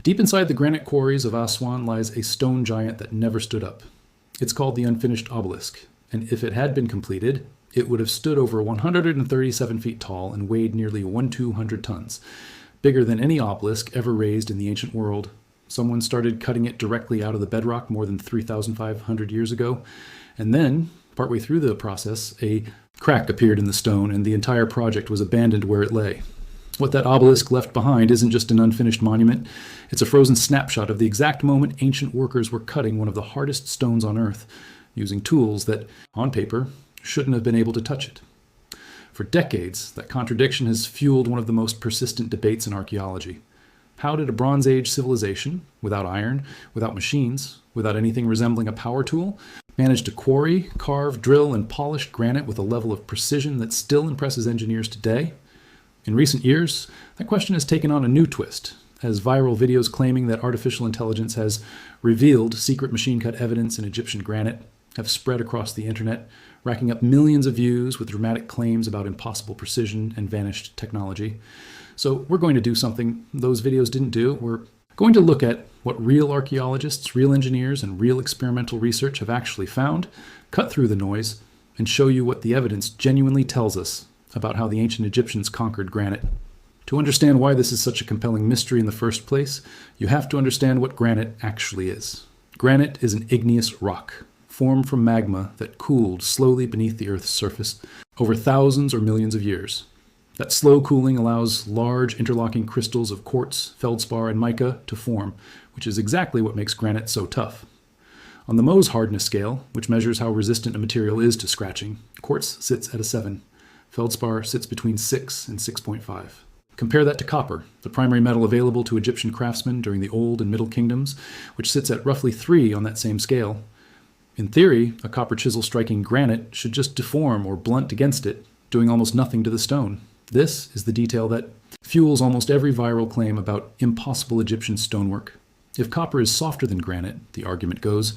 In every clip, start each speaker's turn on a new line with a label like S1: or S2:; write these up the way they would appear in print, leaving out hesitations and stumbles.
S1: Deep inside the granite quarries of Aswan lies a stone giant that never stood up. It's called the unfinished obelisk, and if it had been completed, it would have stood over 137 feet tall and weighed nearly 1,200 tons, bigger than any obelisk ever raised in the ancient world. Someone started cutting it directly out of the bedrock more than 3,500 years ago, and then, partway through the process, a crack appeared in the stone and the entire project was abandoned where it lay. What that obelisk left behind isn't just an unfinished monument, it's a frozen snapshot of the exact moment ancient workers were cutting one of the hardest stones on Earth, using tools that, on paper, shouldn't have been able to touch it. For decades, that contradiction has fueled one of the most persistent debates in archaeology. How did a Bronze Age civilization, without iron, without machines, without anything resembling a power tool, manage to quarry, carve, drill, and polish granite with a level of precision that still impresses engineers today? In recent years, that question has taken on a new twist, as viral videos claiming that artificial intelligence has revealed secret machine-cut evidence in Egyptian granite have spread across the internet, racking up millions of views with dramatic claims about impossible precision and vanished technology. So we're going to do something those videos didn't do. We're going to look at what real archaeologists, real engineers, and real experimental research have actually found, cut through the noise, and show you what the evidence genuinely tells us about how the ancient Egyptians conquered granite. To understand why this is such a compelling mystery in the first place, you have to understand what granite actually is. Granite is an igneous rock, formed from magma that cooled slowly beneath the Earth's surface over thousands or millions of years. That slow cooling allows large interlocking crystals of quartz, feldspar, and mica to form, which is exactly what makes granite so tough. On the Mohs hardness scale, which measures how resistant a material is to scratching, quartz sits at a 7. Feldspar sits between 6 and 6.5. Compare that to copper, the primary metal available to Egyptian craftsmen during the Old and Middle Kingdoms, which sits at roughly 3 on that same scale. In theory, a copper chisel striking granite should just deform or blunt against it, doing almost nothing to the stone. This is the detail that fuels almost every viral claim about impossible Egyptian stonework. If copper is softer than granite, the argument goes,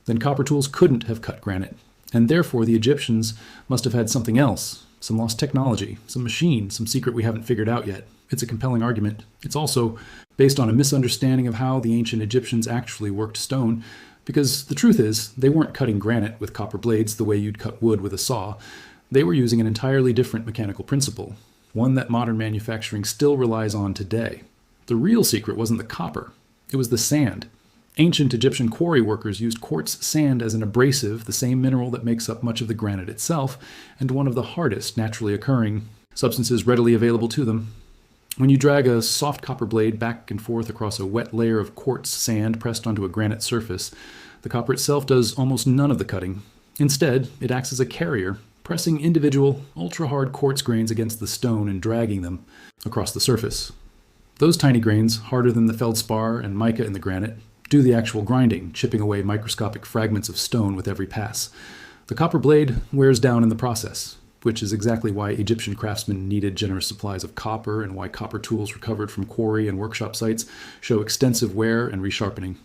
S1: then copper tools couldn't have cut granite, and therefore the Egyptians must have had something else. Some lost technology, some machine, some secret we haven't figured out yet. It's a compelling argument. It's also based on a misunderstanding of how the ancient Egyptians actually worked stone, because the truth is, they weren't cutting granite with copper blades the way you'd cut wood with a saw. They were using an entirely different mechanical principle, one that modern manufacturing still relies on today. The real secret wasn't the copper, it was the sand. Ancient Egyptian quarry workers used quartz sand as an abrasive, the same mineral that makes up much of the granite itself, and one of the hardest naturally occurring substances readily available to them. When you drag a soft copper blade back and forth across a wet layer of quartz sand pressed onto a granite surface, the copper itself does almost none of the cutting. Instead, it acts as a carrier, pressing individual, ultra-hard quartz grains against the stone and dragging them across the surface. Those tiny grains, harder than the feldspar and mica in the granite, do the actual grinding, chipping away microscopic fragments of stone with every pass. The copper blade wears down in the process, which is exactly why Egyptian craftsmen needed generous supplies of copper and why copper tools recovered from quarry and workshop sites show extensive wear and resharpening.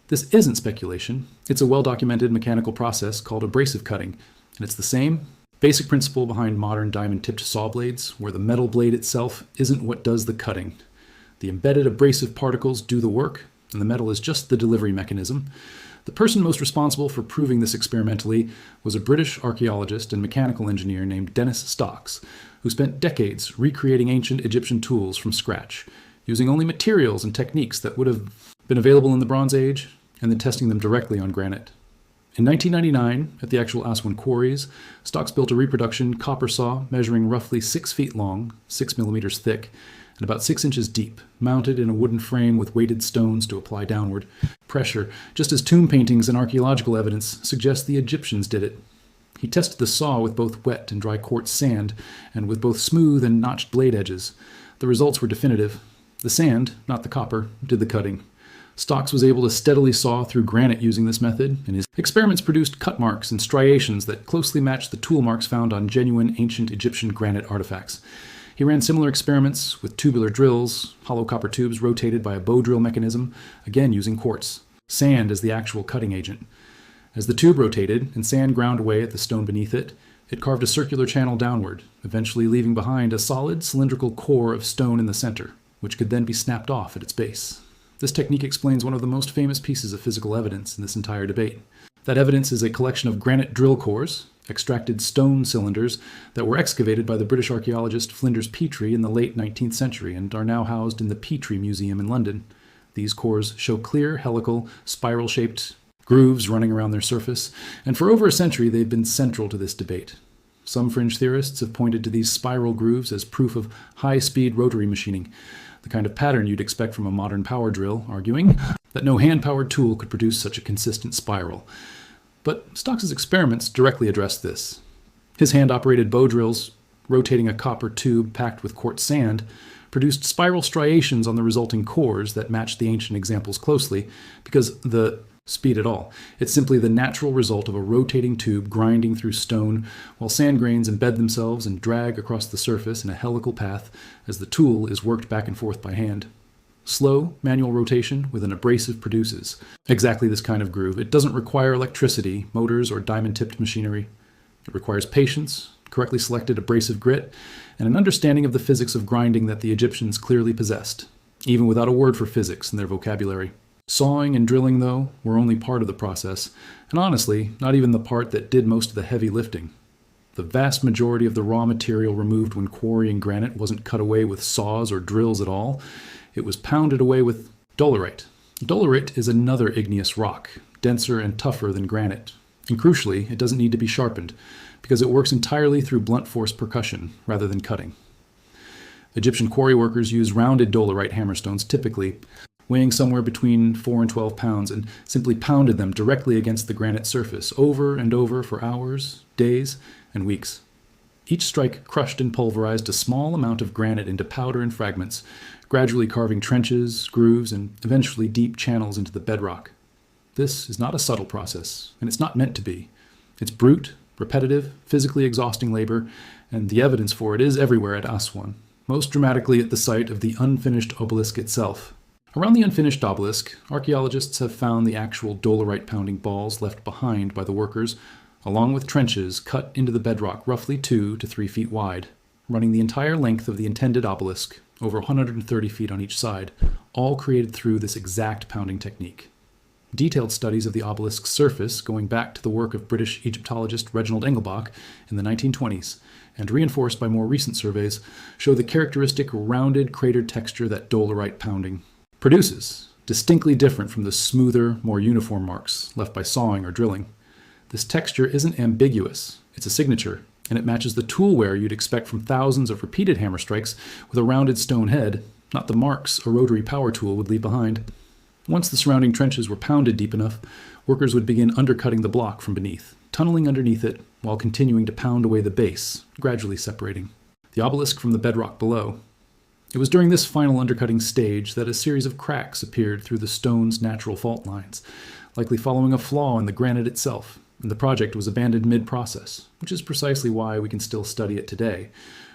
S1: This isn't speculation. It's a well-documented mechanical process called abrasive cutting, and it's the same basic principle behind modern diamond-tipped saw blades, where the metal blade itself isn't what does the cutting. The embedded abrasive particles do the work, and the metal is just the delivery mechanism. The person most responsible for proving this experimentally was a British archaeologist and mechanical engineer named Dennis Stocks, who spent decades recreating ancient Egyptian tools from scratch, using only materials and techniques that would have been available in the Bronze Age, and then testing them directly on granite. In 1999, at the actual Aswan quarries, Stocks built a reproduction copper saw measuring roughly 6 feet long, 6 millimeters thick, and about 6 inches deep, mounted in a wooden frame with weighted stones to apply downward pressure, just as tomb paintings and archaeological evidence suggest the Egyptians did it. He tested the saw with both wet and dry quartz sand, and with both smooth and notched blade edges. The results were definitive. The sand, not the copper, did the cutting. Stocks was able to steadily saw through granite using this method, and his experiments produced cut marks and striations that closely matched the tool marks found on genuine ancient Egyptian granite artifacts. He ran similar experiments with tubular drills, hollow copper tubes rotated by a bow drill mechanism, again using quartz, sand as the actual cutting agent. As the tube rotated and sand ground away at the stone beneath it, it carved a circular channel downward, eventually leaving behind a solid cylindrical core of stone in the center, which could then be snapped off at its base. This technique explains one of the most famous pieces of physical evidence in this entire debate. That evidence is a collection of granite drill cores, extracted stone cylinders that were excavated by the British archaeologist Flinders Petrie in the late 19th century and are now housed in the Petrie Museum in London. These cores show clear, helical, spiral-shaped grooves running around their surface, and for over a century they've been central to this debate. Some fringe theorists have pointed to these spiral grooves as proof of high-speed rotary machining, the kind of pattern you'd expect from a modern power drill, arguing that no hand-powered tool could produce such a consistent spiral. But Stocks's experiments directly address this. His hand-operated bow drills, rotating a copper tube packed with quartz sand, produced spiral striations on the resulting cores that matched the ancient examples closely, because the speed at all. It's simply the natural result of a rotating tube grinding through stone while sand grains embed themselves and drag across the surface in a helical path as the tool is worked back and forth by hand. Slow, manual rotation with an abrasive produces exactly this kind of groove. It doesn't require electricity, motors, or diamond-tipped machinery. It requires patience, correctly selected abrasive grit, and an understanding of the physics of grinding that the Egyptians clearly possessed, even without a word for physics in their vocabulary. Sawing and drilling, though, were only part of the process, and honestly, not even the part that did most of the heavy lifting. The vast majority of the raw material removed when quarrying granite wasn't cut away with saws or drills at all. It was pounded away with dolerite. Dolerite is another igneous rock, denser and tougher than granite. And crucially, it doesn't need to be sharpened, because it works entirely through blunt force percussion rather than cutting. Egyptian quarry workers use rounded dolerite hammerstones, typically weighing somewhere between 4 and 12 pounds, and simply pounded them directly against the granite surface over and over for hours, days, and weeks. Each strike crushed and pulverized a small amount of granite into powder and fragments, gradually carving trenches, grooves, and eventually deep channels into the bedrock. This is not a subtle process, and it's not meant to be. It's brute, repetitive, physically exhausting labor, and the evidence for it is everywhere at Aswan, most dramatically at the site of the unfinished obelisk itself. Around the unfinished obelisk, archaeologists have found the actual dolerite pounding balls left behind by the workers, along with trenches cut into the bedrock roughly 2 to 3 feet wide, running the entire length of the intended obelisk, over 130 feet on each side, all created through this exact pounding technique. Detailed studies of the obelisk's surface, going back to the work of British Egyptologist Reginald Engelbach in the 1920s, and reinforced by more recent surveys, show the characteristic rounded cratered texture that dolerite pounding produces, distinctly different from the smoother, more uniform marks left by sawing or drilling. This texture isn't ambiguous, it's a signature, and it matches the tool wear you'd expect from thousands of repeated hammer strikes with a rounded stone head, not the marks a rotary power tool would leave behind. Once the surrounding trenches were pounded deep enough, workers would begin undercutting the block from beneath, tunneling underneath it while continuing to pound away the base, gradually separating the obelisk from the bedrock below. It was during this final undercutting stage that a series of cracks appeared through the stone's natural fault lines, likely following a flaw in the granite itself, and the project was abandoned mid-process, which is precisely why we can still study it today,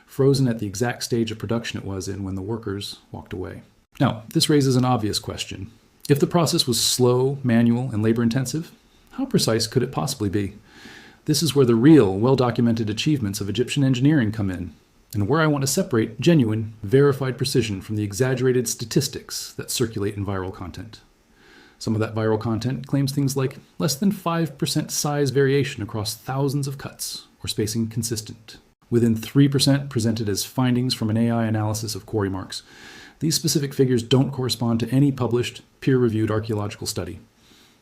S1: frozen at the exact stage of production it was in when the workers walked away. Now, this raises an obvious question. If the process was slow, manual, and labor-intensive, how precise could it possibly be? This is where the real, well-documented achievements of Egyptian engineering come in, and where I want to separate genuine, verified precision from the exaggerated statistics that circulate in viral content. Some of that viral content claims things like less than 5% size variation across thousands of cuts, or spacing consistent, within 3% presented as findings from an AI analysis of quarry marks. These specific figures don't correspond to any published, peer-reviewed archaeological study.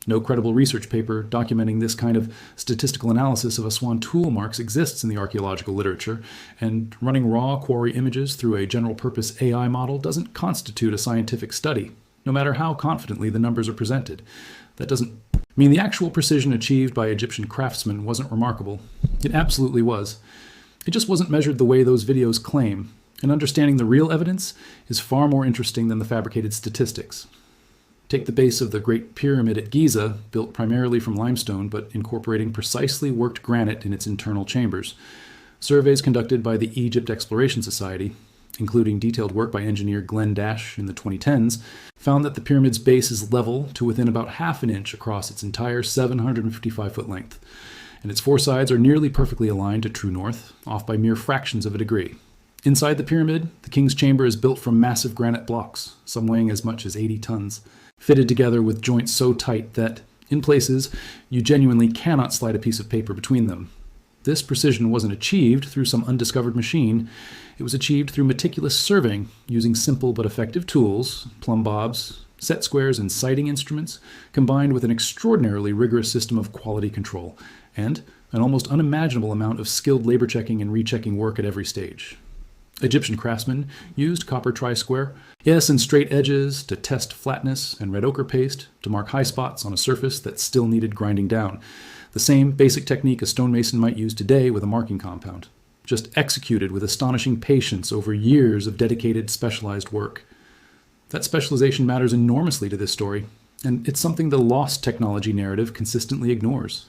S1: No credible research paper documenting this kind of statistical analysis of Aswan tool marks exists in the archaeological literature, and running raw quarry images through a general-purpose AI model doesn't constitute a scientific study, no matter how confidently the numbers are presented. That doesn't mean the actual precision achieved by Egyptian craftsmen wasn't remarkable. It absolutely was. It just wasn't measured the way those videos claim, and understanding the real evidence is far more interesting than the fabricated statistics. Take the base of the Great Pyramid at Giza, built primarily from limestone but incorporating precisely worked granite in its internal chambers. Surveys conducted by the Egypt Exploration Society, including detailed work by engineer Glenn Dash in the 2010s, found that the pyramid's base is level to within about half an inch across its entire 755-foot length, and its four sides are nearly perfectly aligned to true north, off by mere fractions of a degree. Inside the pyramid, the king's chamber is built from massive granite blocks, some weighing as much as 80 tons, fitted together with joints so tight that, in places, you genuinely cannot slide a piece of paper between them. This precision wasn't achieved through some undiscovered machine. It was achieved through meticulous surveying, using simple but effective tools, plumb bobs, set squares, and sighting instruments, combined with an extraordinarily rigorous system of quality control, and an almost unimaginable amount of skilled labor checking and rechecking work at every stage. Egyptian craftsmen used copper tri-square, and straight edges to test flatness, and red ochre paste to mark high spots on a surface that still needed grinding down. The same basic technique a stonemason might use today with a marking compound, just executed with astonishing patience over years of dedicated, specialized work. That specialization matters enormously to this story, and it's something the lost technology narrative consistently ignores.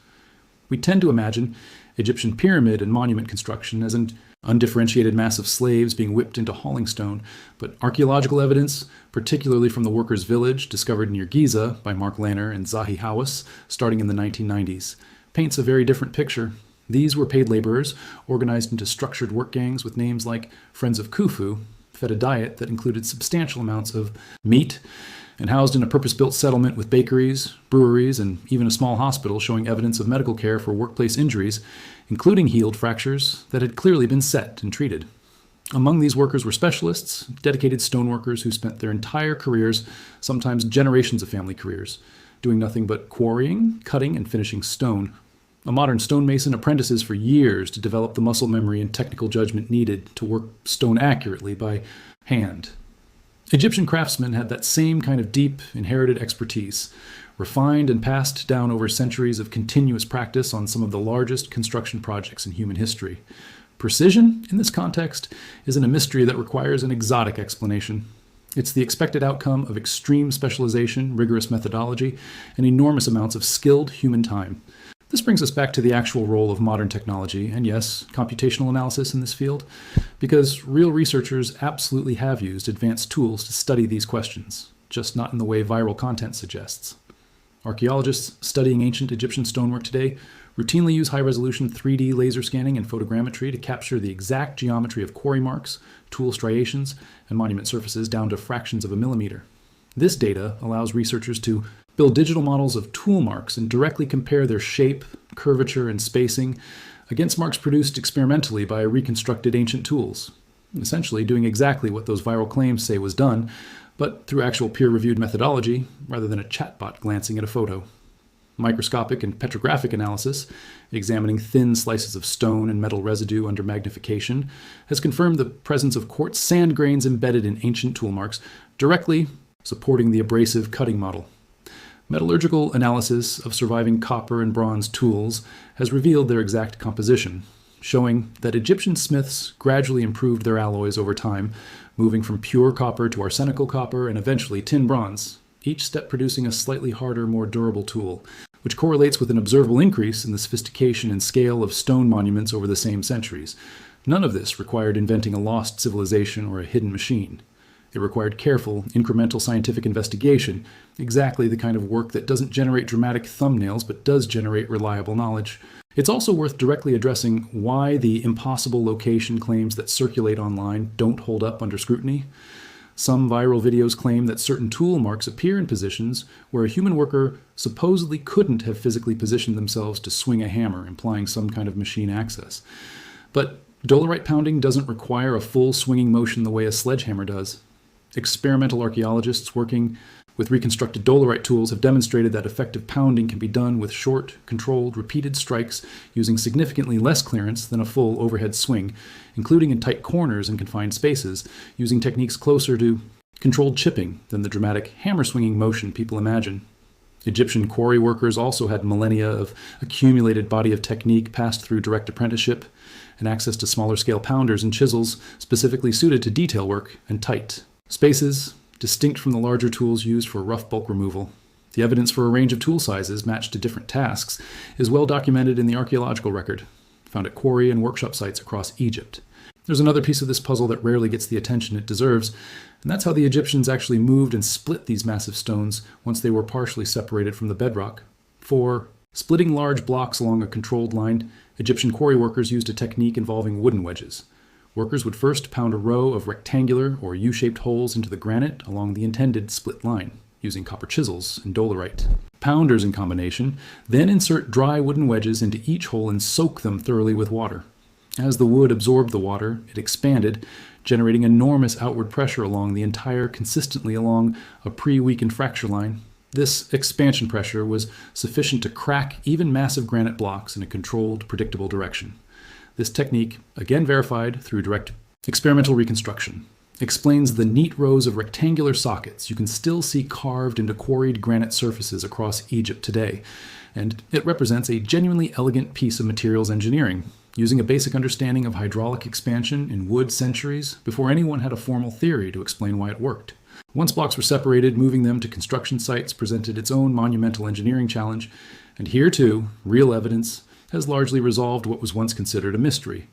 S1: We tend to imagine Egyptian pyramid and monument construction as an undifferentiated mass of slaves being whipped into hauling stone, but archaeological evidence, particularly from the workers' village discovered near Giza by Mark Lanner and Zahi Hawass starting in the 1990s, paints a very different picture. These were paid laborers, organized into structured work gangs with names like Friends of Khufu, fed a diet that included substantial amounts of meat, and housed in a purpose-built settlement with bakeries, breweries, and even a small hospital showing evidence of medical care for workplace injuries, including healed fractures that had clearly been set and treated. Among these workers were specialists, dedicated stoneworkers who spent their entire careers, sometimes generations of family careers, doing nothing but quarrying, cutting, and finishing stone. A modern stonemason apprentices for years to develop the muscle memory and technical judgment needed to work stone accurately by hand. Egyptian craftsmen had that same kind of deep, inherited expertise, refined and passed down over centuries of continuous practice on some of the largest construction projects in human history. Precision, in this context, isn't a mystery that requires an exotic explanation. It's the expected outcome of extreme specialization, rigorous methodology, and enormous amounts of skilled human time. This brings us back to the actual role of modern technology, and yes, computational analysis in this field, because real researchers absolutely have used advanced tools to study these questions, just not in the way viral content suggests. Archaeologists studying ancient Egyptian stonework today routinely use high-resolution 3D laser scanning and photogrammetry to capture the exact geometry of quarry marks, tool striations, and monument surfaces down to fractions of a millimeter. This data allows researchers to build digital models of tool marks and directly compare their shape, curvature, and spacing against marks produced experimentally by reconstructed ancient tools, essentially doing exactly what those viral claims say was done, but through actual peer-reviewed methodology rather than a chatbot glancing at a photo. Microscopic and petrographic analysis, examining thin slices of stone and metal residue under magnification, has confirmed the presence of quartz sand grains embedded in ancient tool marks, directly supporting the abrasive cutting model. Metallurgical analysis of surviving copper and bronze tools has revealed their exact composition, showing that Egyptian smiths gradually improved their alloys over time, moving from pure copper to arsenical copper and eventually tin bronze, each step producing a slightly harder, more durable tool, which correlates with an observable increase in the sophistication and scale of stone monuments over the same centuries. None of this required inventing a lost civilization or a hidden machine. It required careful, incremental scientific investigation, exactly the kind of work that doesn't generate dramatic thumbnails but does generate reliable knowledge. It's also worth directly addressing why the impossible location claims that circulate online don't hold up under scrutiny. Some viral videos claim that certain tool marks appear in positions where a human worker supposedly couldn't have physically positioned themselves to swing a hammer, implying some kind of machine access. But dolerite pounding doesn't require a full swinging motion the way a sledgehammer does. Experimental archaeologists working with reconstructed dolerite tools have demonstrated that effective pounding can be done with short, controlled, repeated strikes using significantly less clearance than a full overhead swing, including in tight corners and confined spaces, using techniques closer to controlled chipping than the dramatic hammer-swinging motion people imagine. Egyptian quarry workers also had millennia of accumulated body of technique passed through direct apprenticeship and access to smaller-scale pounders and chisels specifically suited to detail work and tight spaces, distinct from the larger tools used for rough bulk removal. The evidence for a range of tool sizes matched to different tasks is well documented in the archaeological record, found at quarry and workshop sites across Egypt. There's another piece of this puzzle that rarely gets the attention it deserves, and that's how the Egyptians actually moved and split these massive stones once they were partially separated from the bedrock. For splitting large blocks along a controlled line, Egyptian quarry workers used a technique involving wooden wedges. Workers would first pound a row of rectangular or U-shaped holes into the granite along the intended split line, using copper chisels and dolerite. Pounders in combination then insert dry wooden wedges into each hole and soak them thoroughly with water. As the wood absorbed the water, it expanded, generating enormous outward pressure along the entire, consistently along a pre-weakened fracture line. This expansion pressure was sufficient to crack even massive granite blocks in a controlled, predictable direction. This technique, again verified through direct experimental reconstruction, explains the neat rows of rectangular sockets you can still see carved into quarried granite surfaces across Egypt today, and it represents a genuinely elegant piece of materials engineering, using a basic understanding of hydraulic expansion in wood centuries before anyone had a formal theory to explain why it worked. Once blocks were separated, moving them to construction sites presented its own monumental engineering challenge, and here too, real evidence has largely resolved what was once considered a mystery.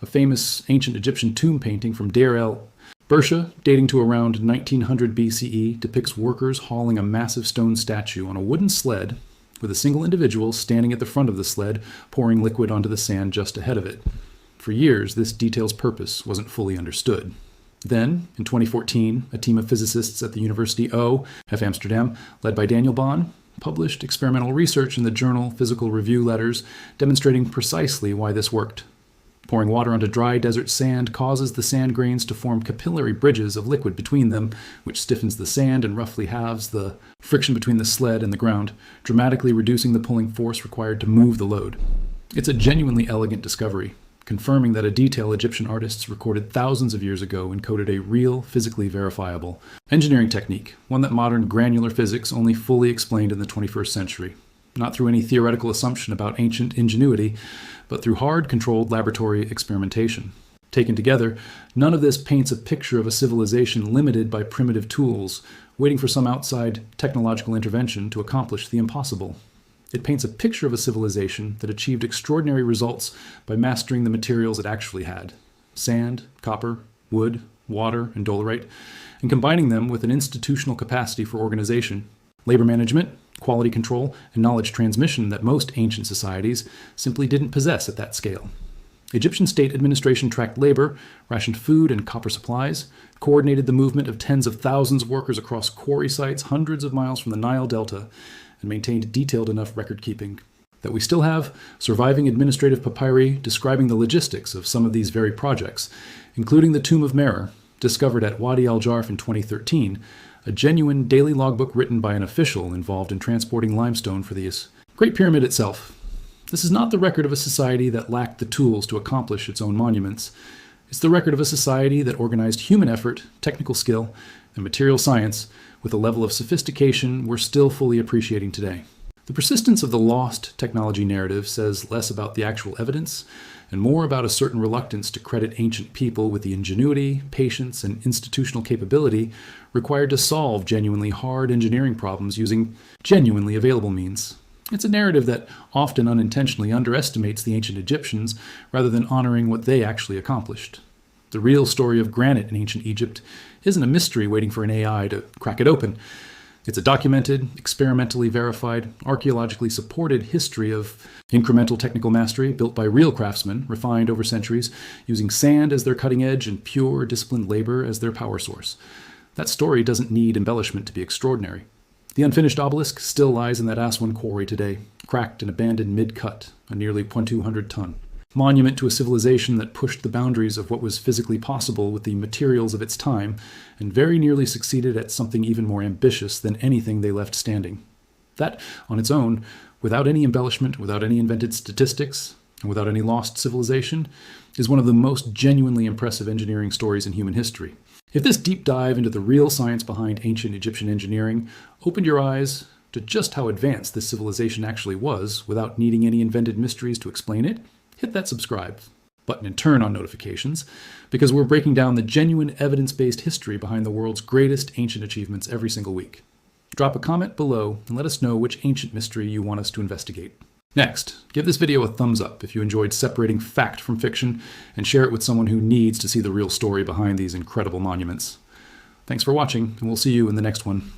S1: A famous ancient Egyptian tomb painting from Deir el-Bersha, dating to around 1900 BCE, depicts workers hauling a massive stone statue on a wooden sled with a single individual standing at the front of the sled, pouring liquid onto the sand just ahead of it. For years, this detail's purpose wasn't fully understood. Then, in 2014, a team of physicists at the University of Amsterdam, led by Daniel Bohn, published experimental research in the journal Physical Review Letters, demonstrating precisely why this worked. Pouring water onto dry desert sand causes the sand grains to form capillary bridges of liquid between them, which stiffens the sand and roughly halves the friction between the sled and the ground, dramatically reducing the pulling force required to move the load. It's a genuinely elegant discovery, confirming that a detail Egyptian artists recorded thousands of years ago encoded a real, physically verifiable engineering technique, one that modern granular physics only fully explained in the 21st century. Not through any theoretical assumption about ancient ingenuity, but through hard, controlled laboratory experimentation. Taken together, none of this paints a picture of a civilization limited by primitive tools, waiting for some outside technological intervention to accomplish the impossible. It paints a picture of a civilization that achieved extraordinary results by mastering the materials it actually had: sand, copper, wood, water, and dolerite, and combining them with an institutional capacity for organization, labor management, quality control, and knowledge transmission that most ancient societies simply didn't possess at that scale. Egyptian state administration tracked labor, rationed food and copper supplies, coordinated the movement of tens of thousands of workers across quarry sites hundreds of miles from the Nile Delta, and maintained detailed enough record-keeping that we still have surviving administrative papyri describing the logistics of some of these very projects, including the Tomb of Merer, discovered at Wadi al-Jarf in 2013, a genuine daily logbook written by an official involved in transporting limestone for the Great Pyramid itself. This is not the record of a society that lacked the tools to accomplish its own monuments. It's the record of a society that organized human effort, technical skill, and material science with a level of sophistication we're still fully appreciating today. The persistence of the lost technology narrative says less about the actual evidence and more about a certain reluctance to credit ancient people with the ingenuity, patience, and institutional capability required to solve genuinely hard engineering problems using genuinely available means. It's a narrative that often unintentionally underestimates the ancient Egyptians rather than honoring what they actually accomplished. The real story of granite in ancient Egypt isn't a mystery waiting for an AI to crack it open. It's a documented, experimentally verified, archaeologically supported history of incremental technical mastery built by real craftsmen, refined over centuries, using sand as their cutting edge and pure, disciplined labor as their power source. That story doesn't need embellishment to be extraordinary. The unfinished obelisk still lies in that Aswan quarry today, cracked and abandoned mid-cut, a nearly 200-ton monument to a civilization that pushed the boundaries of what was physically possible with the materials of its time, and very nearly succeeded at something even more ambitious than anything they left standing. That, on its own, without any embellishment, without any invented statistics, and without any lost civilization, is one of the most genuinely impressive engineering stories in human history. If this deep dive into the real science behind ancient Egyptian engineering opened your eyes to just how advanced this civilization actually was without needing any invented mysteries to explain it, hit that subscribe button and turn on notifications, because we're breaking down the genuine evidence-based history behind the world's greatest ancient achievements every single week. Drop a comment below and let us know which ancient mystery you want us to investigate. Next, give this video a thumbs up if you enjoyed separating fact from fiction, and share it with someone who needs to see the real story behind these incredible monuments. Thanks for watching, and we'll see you in the next one.